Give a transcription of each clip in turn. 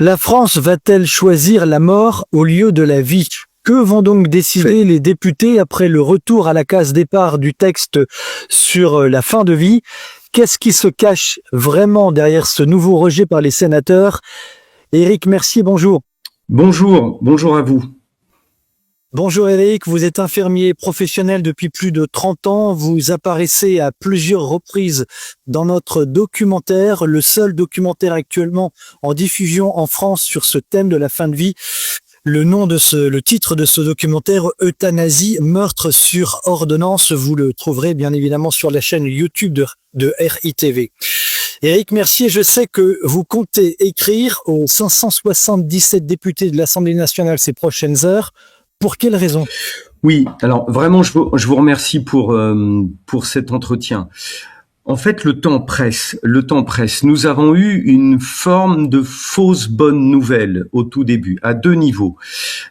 La France va-t-elle choisir la mort au lieu de la vie? Que vont donc décider les députés après le retour à la case départ du texte sur la fin de vie? Qu'est-ce qui se cache vraiment derrière ce nouveau rejet par les sénateurs? Éric Mercier, bonjour. Bonjour à vous. Bonjour Éric, vous êtes infirmier professionnel depuis plus de 30 ans. Vous apparaissez à plusieurs reprises dans notre documentaire, le seul documentaire actuellement en diffusion en France sur ce thème de la fin de vie. Le titre de ce documentaire, Euthanasie, meurtre sur ordonnance, vous le trouverez bien évidemment sur la chaîne YouTube de RITV. Éric Mercier, je sais que vous comptez écrire aux 577 députés de l'Assemblée nationale ces prochaines heures. Pour quelle raison? Oui, alors vraiment, je vous remercie pour cet entretien. En fait, le temps presse. Nous avons eu une forme de fausse bonne nouvelle au tout début, à deux niveaux.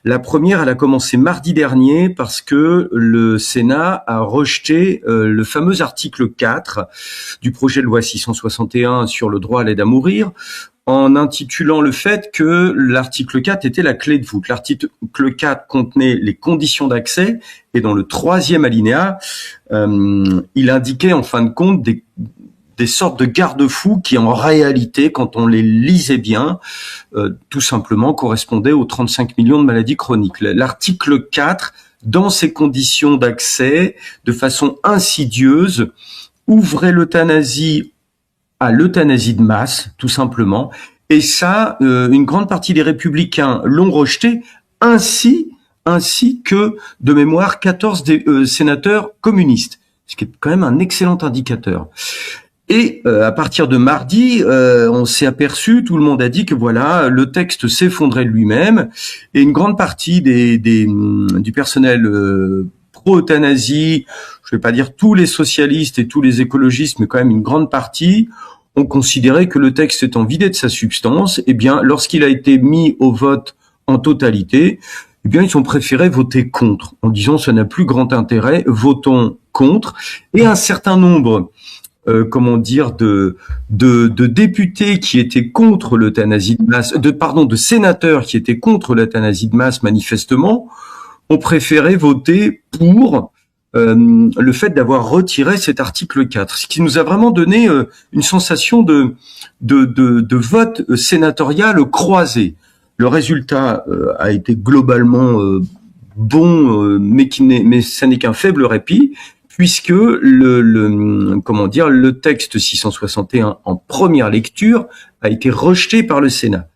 La première, elle a commencé mardi dernier parce que le Sénat a rejeté le fameux article 4 du projet de loi 661 sur le droit à l'aide à mourir, en intitulant le fait que l'article 4 était la clé de voûte. L'article 4 contenait les conditions d'accès et dans le troisième alinéa, il indiquait en fin de compte des sortes de garde-fous qui en réalité, quand on les lisait bien, tout simplement correspondaient aux 35 millions de maladies chroniques. L'article 4, dans ses conditions d'accès, de façon insidieuse, ouvrait l'euthanasie à l'euthanasie de masse, tout simplement. Et ça, une grande partie des républicains l'ont rejeté, ainsi que, de mémoire, 14 sénateurs communistes, ce qui est quand même un excellent indicateur. Et à partir de mardi, on s'est aperçu, tout le monde a dit que voilà, le texte s'effondrait de lui-même, et une grande partie du personnel pro-euthanasie, je vais pas dire tous les socialistes et tous les écologistes, mais quand même une grande partie, ont considéré que le texte étant vidé de sa substance, eh bien, lorsqu'il a été mis au vote en totalité, eh bien, ils ont préféré voter contre, en disant ça n'a plus grand intérêt, votons contre. Et un certain nombre, de députés qui étaient contre l'euthanasie de masse, de sénateurs qui étaient contre l'euthanasie de masse, manifestement, ont préféré voter pour le fait d'avoir retiré cet article 4, ce qui nous a vraiment donné une sensation de vote sénatorial croisé. Le résultat a été globalement bon, mais ça n'est qu'un faible répit, puisque le texte 661 en première lecture a été rejeté par le Sénat.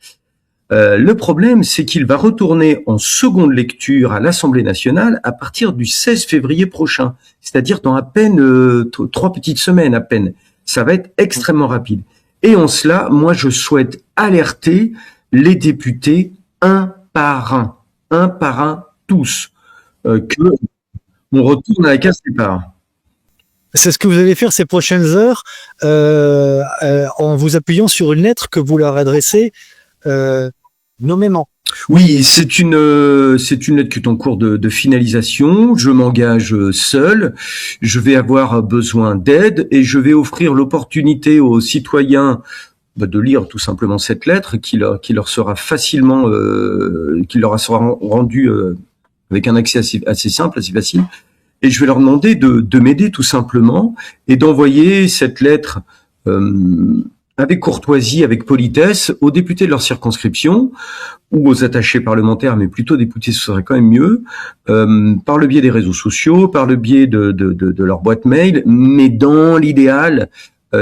Le problème, c'est qu'il va retourner en seconde lecture à l'Assemblée nationale à partir du 16 février prochain, c'est-à-dire dans à peine 3 petites semaines à peine. Ça va être extrêmement rapide. Et en cela, moi, je souhaite alerter les députés un par un, tous, que on retourne à la case départ. C'est ce que vous allez faire ces prochaines heures, en vous appuyant sur une lettre que vous leur adressez nommément. Oui, c'est une lettre qui est en cours de finalisation. Je m'engage seul. Je vais avoir besoin d'aide et je vais offrir l'opportunité aux citoyens de lire tout simplement cette lettre qui leur sera facilement, qui leur sera rendue avec un accès assez simple, assez facile. Et je vais leur demander de m'aider tout simplement et d'envoyer cette lettre avec courtoisie, avec politesse, aux députés de leur circonscription ou aux attachés parlementaires, mais plutôt députés, ce serait quand même mieux, par le biais des réseaux sociaux, par le biais de leur boîte mail, mais dans l'idéal,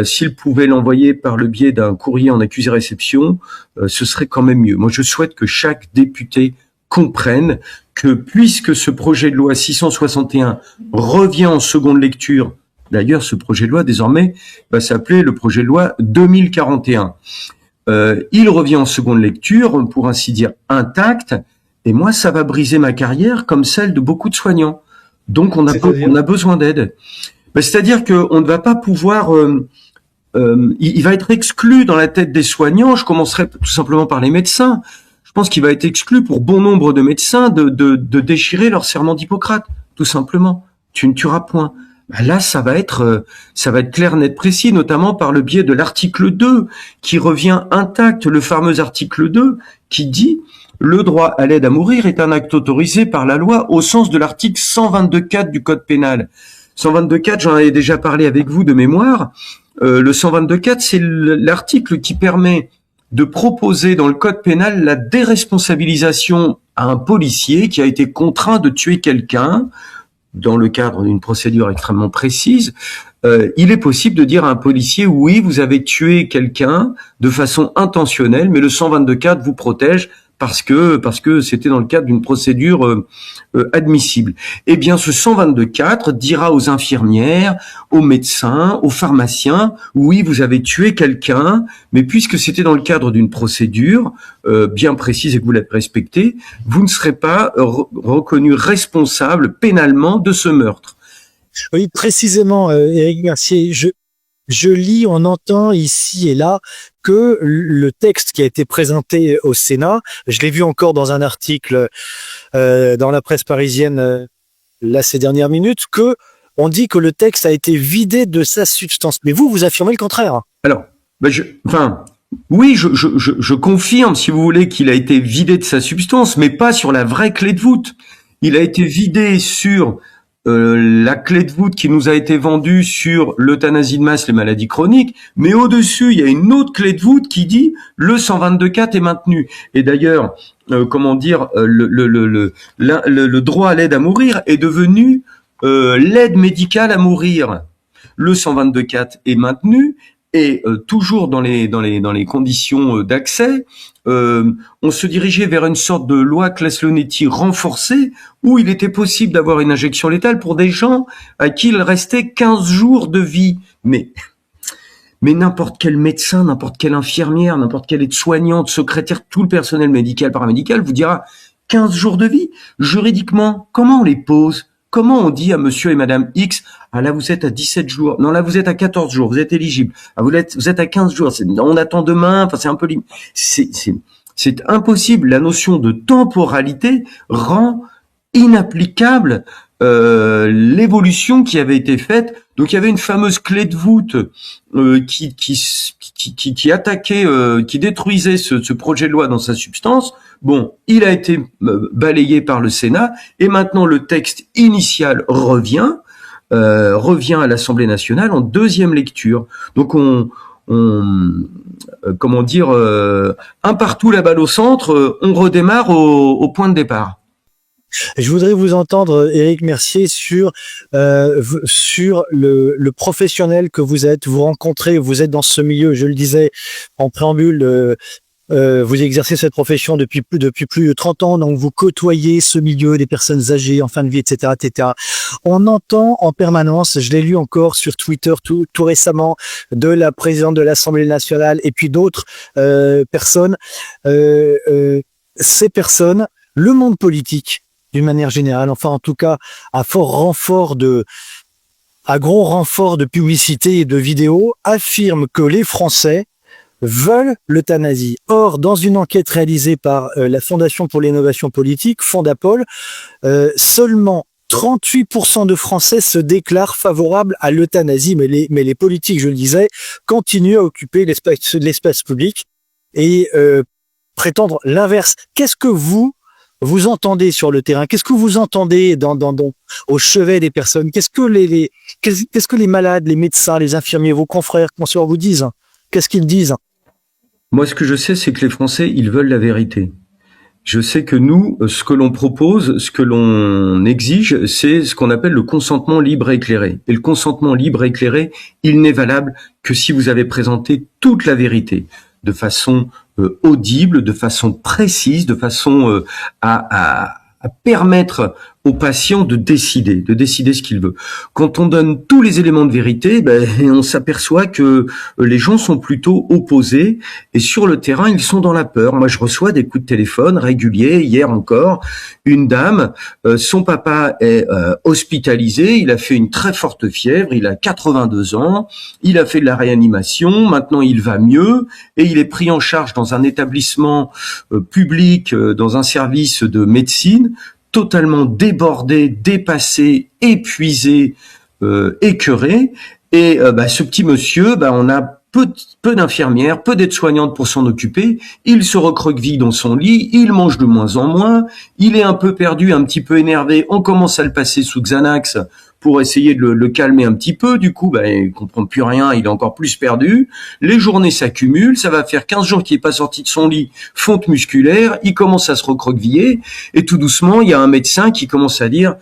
s'ils pouvaient l'envoyer par le biais d'un courrier en accusé-réception, ce serait quand même mieux. Moi, je souhaite que chaque député comprenne que puisque ce projet de loi 661 revient en seconde lecture, d'ailleurs, ce projet de loi, désormais, va s'appeler le projet de loi 2041. Il revient en seconde lecture, pour ainsi dire, intact, et moi, ça va briser ma carrière comme celle de beaucoup de soignants. Donc, on a besoin d'aide. C'est-à-dire qu'on ne va pas pouvoir... il va être exclu dans la tête des soignants. Je commencerai tout simplement par les médecins. Je pense qu'il va être exclu pour bon nombre de médecins de déchirer leur serment d'Hippocrate, tout simplement. Tu ne tueras point. Là, ça va être clair, net, précis, notamment par le biais de l'article 2, qui revient intact, le fameux article 2, qui dit « Le droit à l'aide à mourir est un acte autorisé par la loi au sens de l'article 122.4 du Code pénal ». 122.4, j'en avais déjà parlé avec vous de mémoire. Le 122.4, c'est l'article qui permet de proposer dans le Code pénal la déresponsabilisation à un policier qui a été contraint de tuer quelqu'un dans le cadre d'une procédure extrêmement précise. Il est possible de dire à un policier, oui, vous avez tué quelqu'un de façon intentionnelle, mais le 122.4 vous protège parce que c'était dans le cadre d'une procédure admissible. Eh bien, ce 122.4 dira aux infirmières, aux médecins, aux pharmaciens, oui, vous avez tué quelqu'un, mais puisque c'était dans le cadre d'une procédure bien précise et que vous l'avez respectée, vous ne serez pas reconnu responsable pénalement de ce meurtre. Oui, précisément, Éric Mercier, je lis, on entend ici et là que le texte qui a été présenté au Sénat, je l'ai vu encore dans un article dans la presse parisienne là ces dernières minutes, que on dit que le texte a été vidé de sa substance. Mais vous affirmez le contraire. Alors, oui, je confirme, si vous voulez, qu'il a été vidé de sa substance, mais pas sur la vraie clé de voûte. Il a été vidé sur la clé de voûte qui nous a été vendue sur l'euthanasie de masse, les maladies chroniques, mais au-dessus, il y a une autre clé de voûte qui dit le 122.4 est maintenu. Et d'ailleurs, le droit à l'aide à mourir est devenu l'aide médicale à mourir. Le 122.4 est maintenu et toujours dans les conditions d'accès. On se dirigeait vers une sorte de loi Claes-Leonetti renforcée où il était possible d'avoir une injection létale pour des gens à qui il restait 15 jours de vie. Mais n'importe quel médecin, n'importe quelle infirmière, n'importe quelle aide-soignante, secrétaire, tout le personnel médical, paramédical vous dira 15 jours de vie. Juridiquement, comment on les pose ? Comment on dit à monsieur et madame X, ah là vous êtes à 17 jours, non là vous êtes à 14 jours, vous êtes éligible, ah vous êtes à 15 jours, on attend demain, enfin c'est un peu c'est impossible. La notion de temporalité rend inapplicable l'évolution qui avait été faite. Donc il y avait une fameuse clé de voûte qui attaquait, qui détruisait ce projet de loi dans sa substance. Bon, il a été balayé par le Sénat et maintenant le texte initial revient à l'Assemblée nationale en deuxième lecture. Donc un partout la balle au centre, on redémarre au point de départ. Je voudrais vous entendre, Éric Mercier, sur le professionnel que vous êtes. Vous rencontrez, vous êtes dans ce milieu, je le disais en préambule, vous exercez cette profession depuis plus de 30 ans, donc vous côtoyez ce milieu des personnes âgées en fin de vie, etc., etc. On entend en permanence, je l'ai lu encore sur Twitter tout récemment, de la présidente de l'Assemblée nationale et puis d'autres personnes, ces personnes, le monde politique, d'une manière générale, enfin en tout cas à gros renfort de publicité et de vidéos, affirment que les Français veulent l'euthanasie. Or, dans une enquête réalisée par la Fondation pour l'innovation politique, Fondapol, seulement 38% de Français se déclarent favorables à l'euthanasie, mais les politiques, je le disais, continuent à occuper l'espace public et prétendre l'inverse. Qu'est-ce que vous entendez sur le terrain? Qu'est-ce que vous entendez au chevet des personnes? Qu'est-ce que les malades, les médecins, les infirmiers, vos confrères, consoeurs vous disent? Qu'est-ce qu'ils disent? Moi, ce que je sais, c'est que les Français, ils veulent la vérité. Je sais que nous, ce que l'on propose, ce que l'on exige, c'est ce qu'on appelle le consentement libre et éclairé. Et le consentement libre et éclairé, il n'est valable que si vous avez présenté toute la vérité, de façon audible, de façon précise, de façon à permettre au patient de décider ce qu'il veut. Quand on donne tous les éléments de vérité, on s'aperçoit que les gens sont plutôt opposés et sur le terrain, ils sont dans la peur. Moi, je reçois des coups de téléphone réguliers. Hier encore, une dame, son papa est hospitalisé, il a fait une très forte fièvre, il a 82 ans, il a fait de la réanimation, maintenant il va mieux et il est pris en charge dans un établissement public, dans un service de médecine, totalement débordé, dépassé, épuisé écœuré. Et ce petit monsieur, on a peu d'infirmières, peu d'aides-soignantes pour s'en occuper. Il se recroqueville dans son lit, il mange de moins en moins, il est un peu perdu, un petit peu énervé. On commence à le passer sous Xanax pour essayer de le calmer un petit peu. Du coup, il comprend plus rien, il est encore plus perdu. Les journées s'accumulent, ça va faire 15 jours qu'il est pas sorti de son lit, fonte musculaire, il commence à se recroqueviller, et tout doucement, il y a un médecin qui commence à dire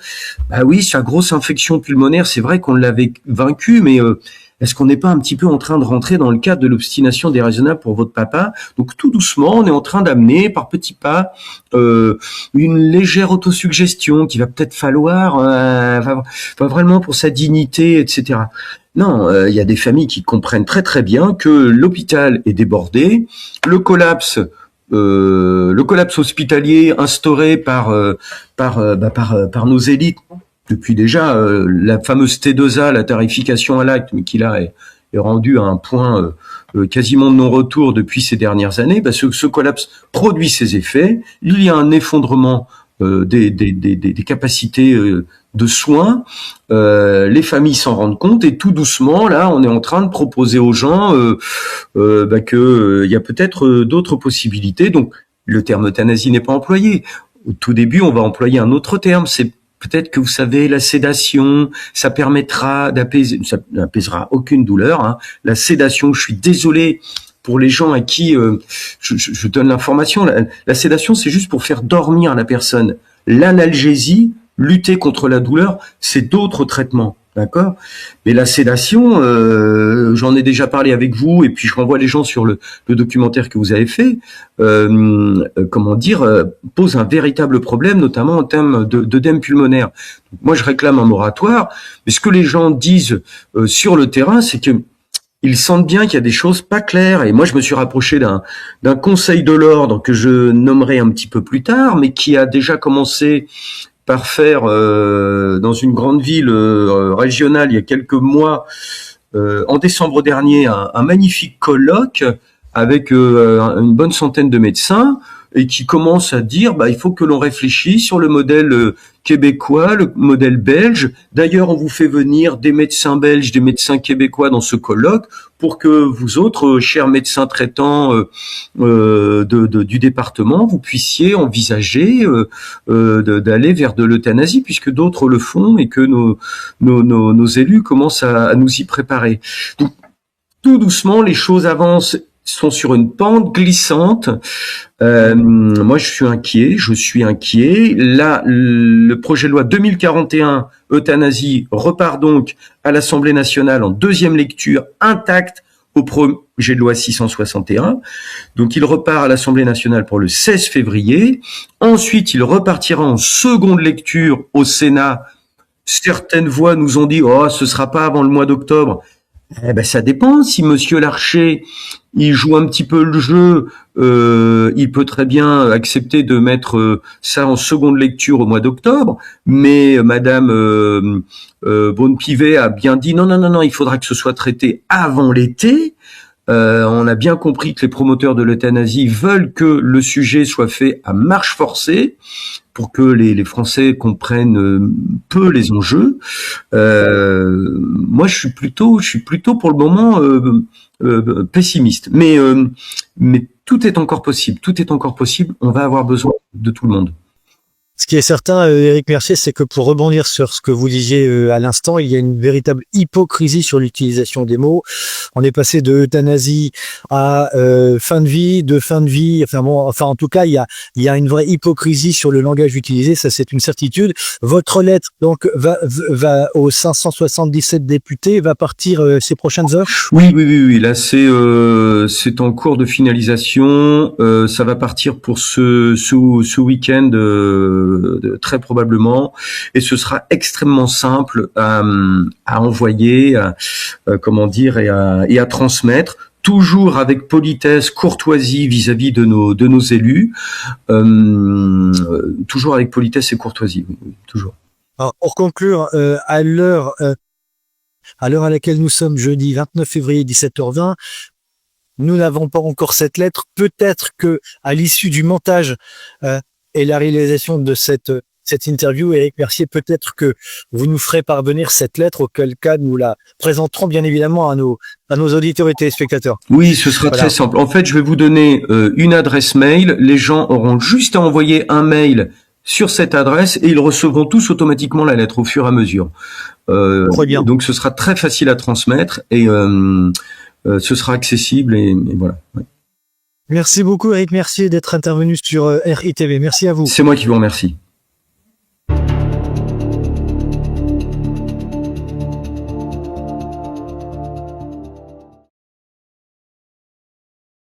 oui, sa grosse infection pulmonaire, c'est vrai qu'on l'avait vaincu, mais est-ce qu'on n'est pas un petit peu en train de rentrer dans le cadre de l'obstination déraisonnable pour votre papa? Donc tout doucement, on est en train d'amener par petits pas une légère autosuggestion qu'il va peut-être falloir va vraiment pour sa dignité, etc. Non, il y a des familles qui comprennent très très bien que l'hôpital est débordé, le collapse hospitalier instauré par nos élites depuis déjà la fameuse T2A, la tarification à l'acte, mais qui là est rendue à un point quasiment de non-retour depuis ces dernières années. Ce collapse produit ses effets. Il y a un effondrement des capacités de soins. Les familles s'en rendent compte, et tout doucement, là, on est en train de proposer aux gens que il y a peut-être d'autres possibilités. Donc, le terme euthanasie n'est pas employé. Au tout début, on va employer un autre terme. C'est peut-être que vous savez, la sédation, ça permettra d'apaiser, ça n'apaisera aucune douleur. Hein. La sédation, je suis désolé pour les gens à qui je donne l'information. La sédation, c'est juste pour faire dormir la personne. L'analgésie, lutter contre la douleur, c'est d'autres traitements. D'accord? Mais la sédation, j'en ai déjà parlé avec vous, et puis je renvoie les gens sur le documentaire que vous avez fait, pose un véritable problème, notamment en termes d'œdème pulmonaire. Donc, moi, je réclame un moratoire, mais ce que les gens disent sur le terrain, c'est que ils sentent bien qu'il y a des choses pas claires. Et moi, je me suis rapproché d'un conseil de l'ordre que je nommerai un petit peu plus tard, mais qui a déjà commencé par faire dans une grande ville régionale il y a quelques mois, en décembre dernier, un magnifique colloque avec une bonne centaine de médecins, et qui commence à dire il faut que l'on réfléchisse sur le modèle québécois, le modèle belge. D'ailleurs, on vous fait venir des médecins belges, des médecins québécois dans ce colloque pour que vous autres, chers médecins traitants du département, vous puissiez envisager d'aller vers de l'euthanasie, puisque d'autres le font et que nos élus commencent à nous y préparer. Donc, tout doucement, les choses avancent, sont sur une pente glissante. Moi, je suis inquiet. Là, le projet de loi 2041 euthanasie repart donc à l'Assemblée nationale en deuxième lecture, intact au projet de loi 661. Donc, il repart à l'Assemblée nationale pour le 16 février. Ensuite, il repartira en seconde lecture au Sénat. Certaines voix nous ont dit ce sera pas avant le mois d'octobre. Ça dépend. Si Monsieur Larcher, il joue un petit peu le jeu, il peut très bien accepter de mettre ça en seconde lecture au mois d'octobre. Mais Madame Beaune-Pivet a bien dit non, il faudra que ce soit traité avant l'été. On a bien compris que les promoteurs de l'euthanasie veulent que le sujet soit fait à marche forcée, pour que les Français comprennent peu les enjeux. Moi, je suis plutôt pour le moment pessimiste. Mais tout est encore possible. On va avoir besoin de tout le monde. Ce qui est certain, Éric Mercier, c'est que pour rebondir sur ce que vous disiez à l'instant, il y a une véritable hypocrisie sur l'utilisation des mots. On est passé de euthanasie à fin de vie. Enfin, en tout cas, il y a une vraie hypocrisie sur le langage utilisé. Ça, c'est une certitude. Votre lettre, donc, va aux 577 députés, va partir ces prochaines heures. Oui. Là, c'est en cours de finalisation. Ça va partir pour ce week-end. Très probablement, et ce sera extrêmement simple à envoyer, et à transmettre, toujours avec politesse, courtoisie vis-à-vis de nos élus, toujours avec politesse et courtoisie, oui, toujours. Alors, pour conclure, à l'heure à laquelle nous sommes, jeudi 29 février 17h20, nous n'avons pas encore cette lettre. Peut-être que à l'issue du montage et la réalisation de cette cette interview. Éric Mercier, peut-être que vous nous ferez parvenir cette lettre, auquel cas nous la présenterons bien évidemment à nos auditeurs et téléspectateurs. Oui, ce sera Voilà. très simple. En fait, je vais vous donner une adresse mail. Les gens auront juste à envoyer un mail sur cette adresse et ils recevront tous automatiquement la lettre au fur et à mesure. Très bien. Donc, ce sera très facile à transmettre et ce sera accessible et voilà. Ouais. Merci beaucoup, Éric Mercier, d'être intervenu sur RITV. Merci à vous. C'est moi qui vous remercie.